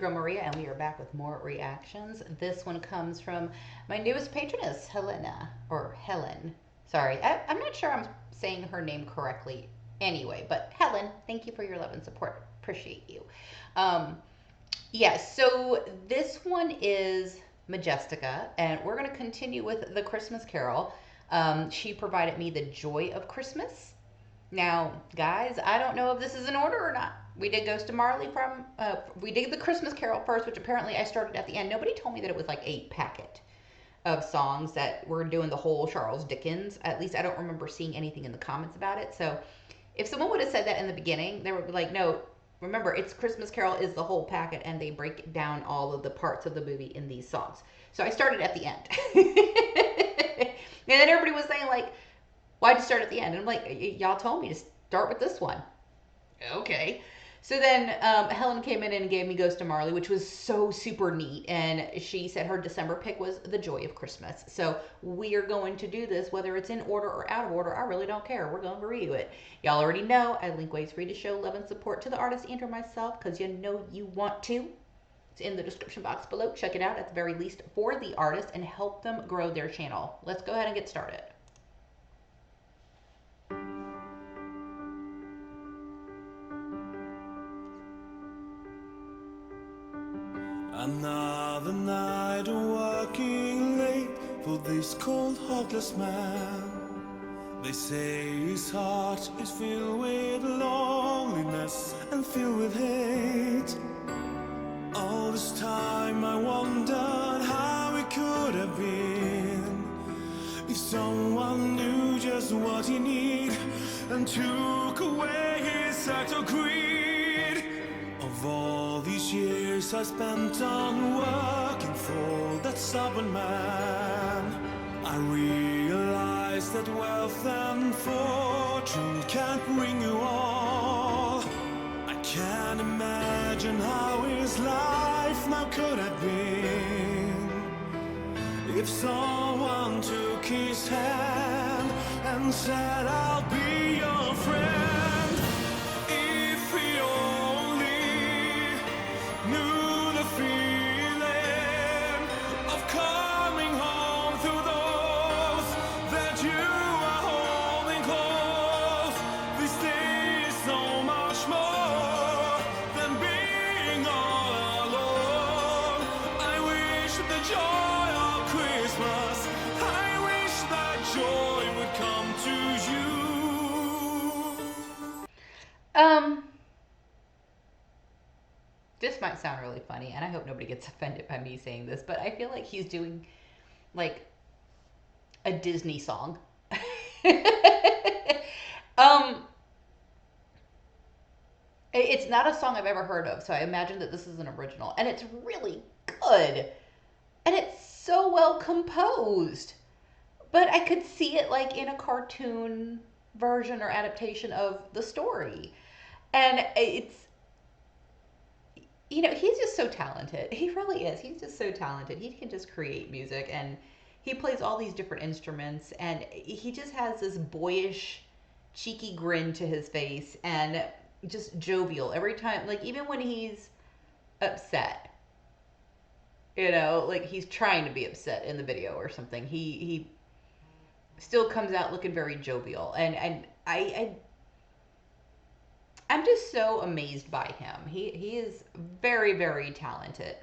your girl Maria, and we are back with more reactions. This one comes from my newest patroness, Helena, or Helen. Sorry, I'm not sure I'm saying her name correctly anyway, but Helen, thank you for your love and support. Appreciate you. Um, so this one is Majestica, and we're going to continue with the Christmas Carol. She provided me the Joy of Christmas. Now, guys, I don't know if this is in order or not. We did Ghost of Marley from, we did the Christmas Carol first, which apparently I started at the end. Nobody told me that it was like a packet of songs that were doing the whole Charles Dickens. At least I don't remember seeing anything in the comments about it. So if someone would have said that in the beginning, they would be like, no, remember, it's Christmas Carol is the whole packet, and they break down all of the parts of the movie in these songs. So I started at the end. And then everybody was saying, like, why'd you start at the end? And I'm like, y'all told me to start with this one. Okay. So then Helen came in and gave me Ghost of Marley, which was so super neat. And she said her December pick was The Joy of Christmas. So we are going to do this, whether it's in order or out of order. I really don't care. We're going to review it. Y'all already know I link ways for you to show love and support to the artist and or myself, because you know you want to. It's in the description box below. Check it out at the very least for the artist and help them grow their channel. Let's go ahead and get started. Another night of working late for this cold, heartless man. They say his heart is filled with loneliness and filled with hate. All this time I wondered how it could have been if someone knew just what he needed and took away his act of greed. Of all these years I spent on working for that stubborn man, I realized that wealth and fortune can't bring you all. I can't imagine how his life now could have been if someone took his hand and said, I'll be your friend. This might sound really funny, and I hope nobody gets offended by me saying this, but I feel like he's doing like a Disney song. It's not a song I've ever heard of, so I imagine that this is an original, and it's really good, and it's so well composed. But I could see it like in a cartoon version or adaptation of the story, and it's, you know, he's just so talented. He really is. He's just so talented. He can just create music, and he plays all these different instruments, and he just has this boyish, cheeky grin to his face, and just jovial every time. Like, even when he's upset, you know, like he's trying to be upset in the video or something, he still comes out looking very jovial, and I'm just so amazed by him. He is very, very talented.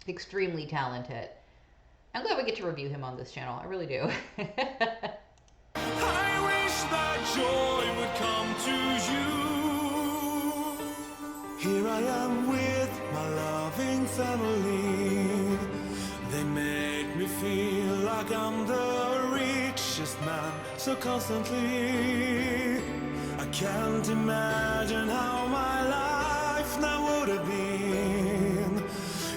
Extremely talented. I'm glad we get to review him on this channel. I really do. I wish that joy would come to you. Here I am with my loving family. They make me feel like I'm the richest man so constantly. I can't imagine how my life now would have been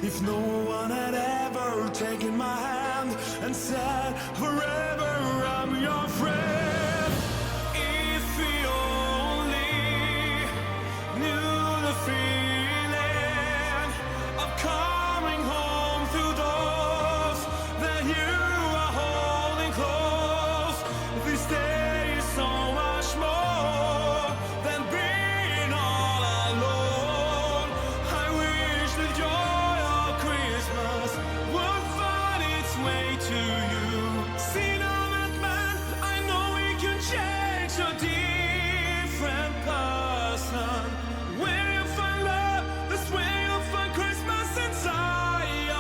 if no one had ever taken my hand and said, forever I'm your friend. If we only knew the feeling of coming home through doors that you are holding close, this day is so much more than being all alone. I wish the to you. See now that man, I know he can change a different person. Where you find love, that's where you'll find Christmas inside your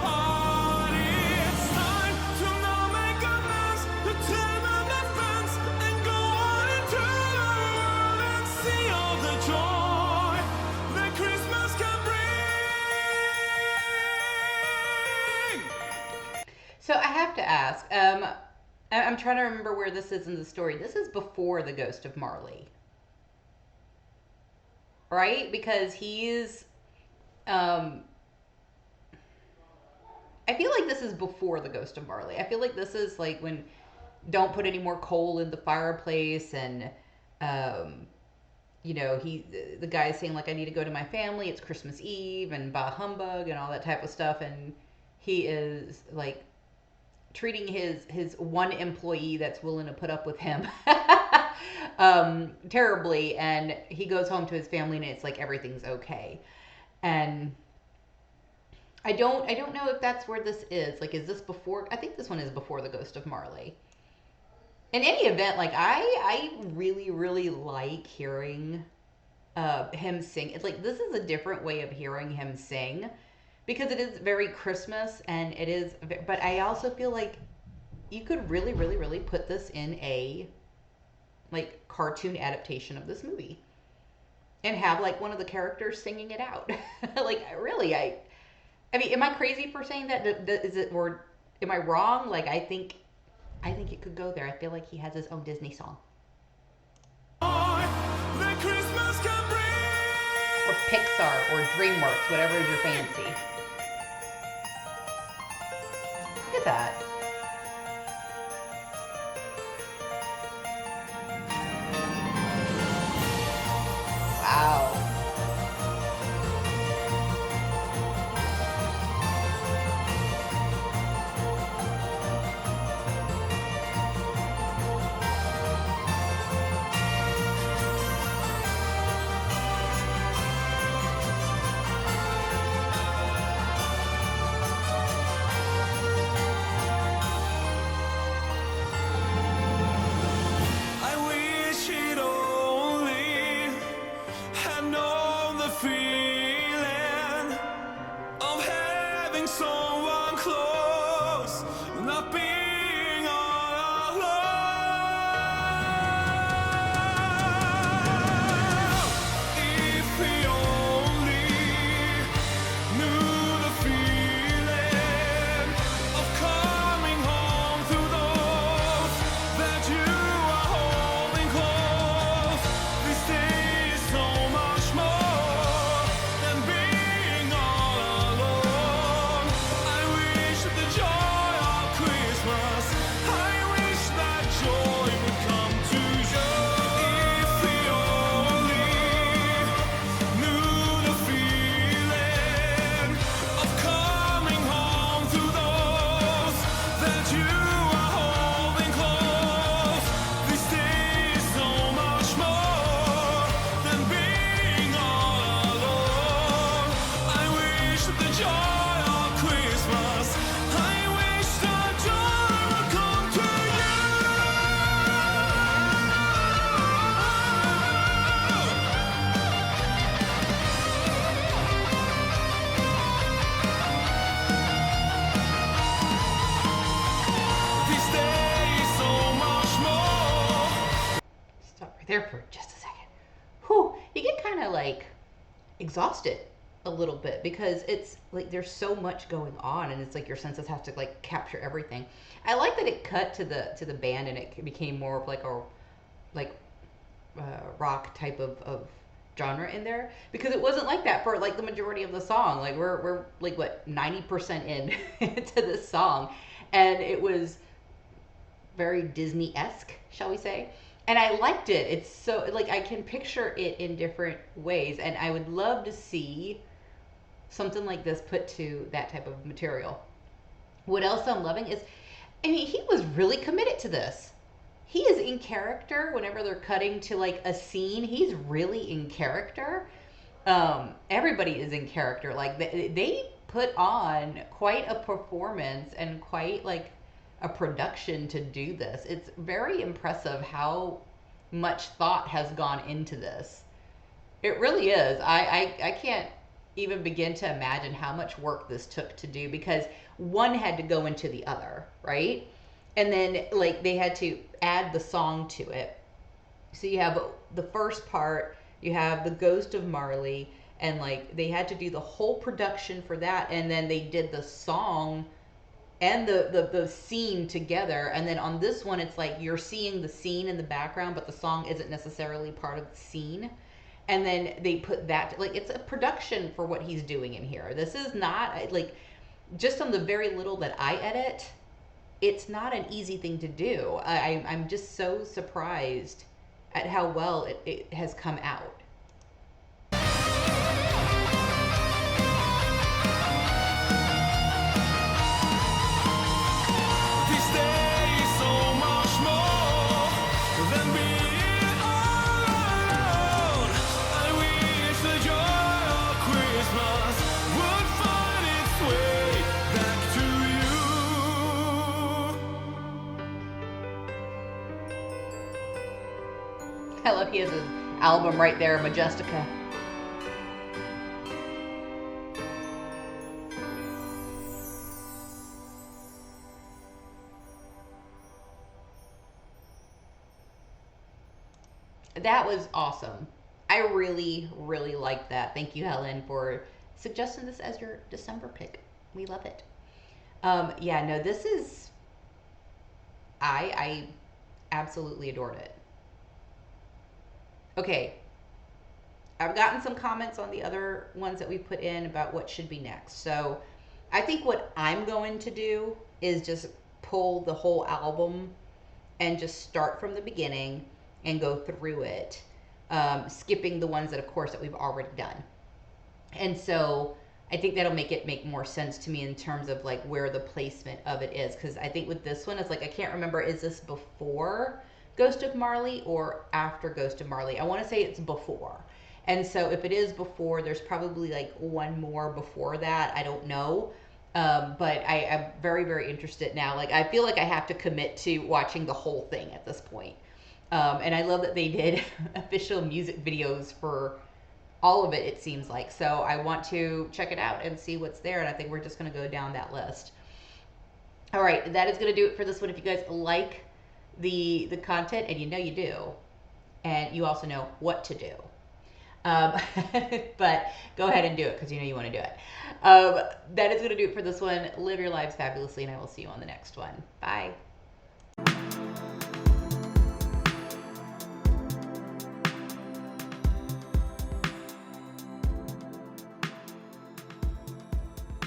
heart. It's time to now make amends, to tell them the fence, and go on into the world and see all the joy that Christmas can bring. So I have to ask. I'm trying to remember where this is in the story. This is before the Ghost of Marley, right? Because he's. Um, I feel like this is before the Ghost of Marley. I feel like this is like when don't put any more coal in the fireplace, and um, the guy is saying like I need to go to my family. It's Christmas Eve and bah humbug and all that type of stuff, and he is like treating his one employee that's willing to put up with him terribly, and he goes home to his family and it's like everything's okay. And I don't know if that's where this is. Like, is this before? I think this one is before the Ghost of Marley. In any event, like I really really like hearing him sing. It's like this is a different way of hearing him sing because it is very Christmas and it is. But I also feel like you could really really really put this in a like cartoon adaptation of this movie and have like one of the characters singing it out. Like really, I mean, am I crazy for saying that? Is it or am I wrong? Like I think it could go there. I feel like he has his own Disney song That Christmas can or bring. Pixar or DreamWorks, whatever is your fancy. Look at that. Wow. I wish it only had known the feeling of having someone close, not being all alone. If we only knew the feeling of coming home to those that you are holding close. This day is so much more than being all alone. I wish that the joy of Christmas, I wish that joy would come to you. If we only knew the feeling of coming home to those that you are holding close. This day is so much more than being all alone. I wish that the joy of Christmas, I wish that joy would come to you. This day is so much more. Stop right there for just a second. Whew. You get kind of like exhausted a little bit because it's like there's so much going on and it's like your senses have to like capture everything. I like that it cut to the band and it became more of like a like rock type of genre in there because it wasn't like that for like the majority of the song. Like we're like what 90% in into this song, and it was very Disney-esque, shall we say? And I liked it. It's so like I can picture it in different ways, and I would love to see something like this put to that type of material. What else I'm loving is, I mean, he was really committed to this. He is in character whenever they're cutting to like a scene. He's really in character. Everybody is in character. Like they put on quite a performance and quite like a production to do this. It's very impressive how much thought has gone into this. It really is. I can't even begin to imagine how much work this took to do because one had to go into the other, right? And then like they had to add the song to it. So you have the first part, you have the Ghost of Marley, and like they had to do the whole production for that, and then they did the song and the scene together. And then on this one it's like you're seeing the scene in the background but the song isn't necessarily part of the scene, and then they put that like it's a production for what he's doing in here. This is not like just on the very little that I edit, it's not an easy thing to do. I'm just so surprised at how well it has come out. This day is so much more than being alone. I wish the joy of Christmas would find its way back to you. I love he has his album right there, Majestica. That was awesome. I really, really liked that. Thank you, Helen, for suggesting this as your December pick. We love it. Yeah, no, this is I absolutely adored it. Okay, I've gotten some comments on the other ones that we put in about what should be next. So I think what I'm going to do is just pull the whole album and just start from the beginning and go through it, skipping the ones that, of course, that we've already done. And so I think that'll make it make more sense to me in terms of like where the placement of it is. Because I think with this one, it's like I can't remember, is this before Ghost of Marley or after Ghost of Marley? I want to say it's before. And so if it is before, there's probably like one more before that. I don't know. But I am very, very interested now. Like I feel like I have to commit to watching the whole thing at this point. And I love that they did official music videos for all of it, it seems like. So I want to check it out and see what's there. And I think we're just going to go down that list. All right, that is going to do it for this one. If you guys like the content, and you know you do, and you also know what to do. But go ahead and do it because you know you want to do it. That is going to do it for this one. Live your lives fabulously, and I will see you on the next one. Bye.